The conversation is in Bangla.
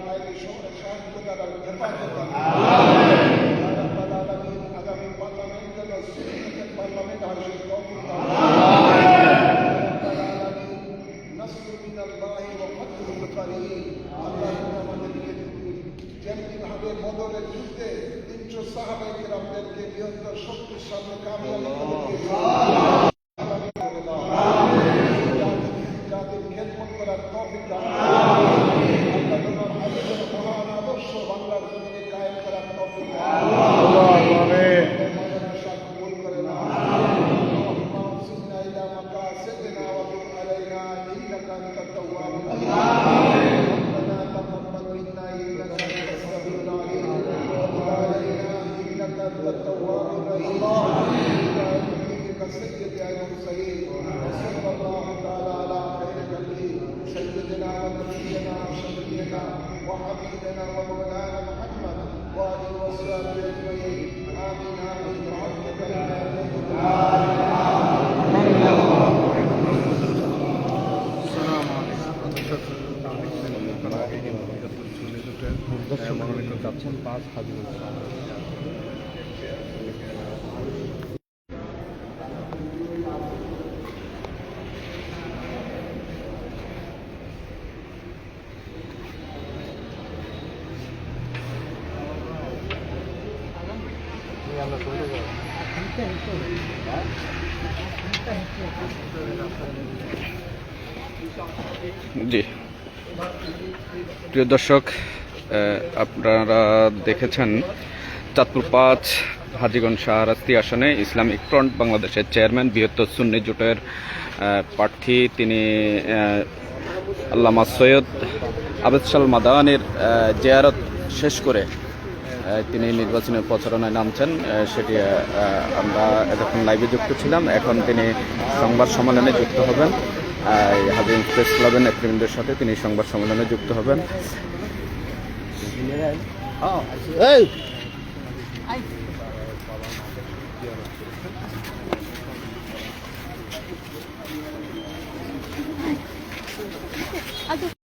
সাহায্য দ্বারা হেফাজত আগামী পার্লামেন্ট যেন পার্লামেন্ট হাসিল যেমনিভাবে বদরের যুদ্ধে 300 সাহাবায়ে কেরামদেরকে নিরন্তর শক্তির সামনে কামিয়াবি জাতির খেদমত করার তৌফিক দান মহান আদর্শ বাংলার জমিনে কায়েম করার তৌফিক কবুল করে না التواب الرحيم سيد المرسلين وصلى الله تعالى على خير خلقه سيدنا ونبينا وشفيعنا وحبيبنا ومولانا محمد وآله وصحبه أجمعين آمين آمين برحمتك يا যাচ্ছেন 5 হাজার জি প্রিয় দর্শক, আপনারা দেখেছেন চাঁদপুর 5 হাজীগঞ্জ শাহরাস্তি আসনে ইসলামিক ফ্রন্ট বাংলাদেশের চেয়ারম্যান বৃহত্তর সুন্নি জোটের প্রার্থী তিনি আল্লামা সৈয়দ আবেদ শাহ মাদানির জিয়ারত শেষ করে তিনি নির্বাচনী প্রচারণায় নামছেন। সেটি আমরা এতক্ষণ লাইভে যুক্ত ছিলাম। এখন তিনি সংবাদ সম্মেলনে যুক্ত হবেন। হাজীগঞ্জ প্রেস ক্লাবের নেতৃবৃন্দের সাথে তিনি সংবাদ সম্মেলনে যুক্ত হবেন।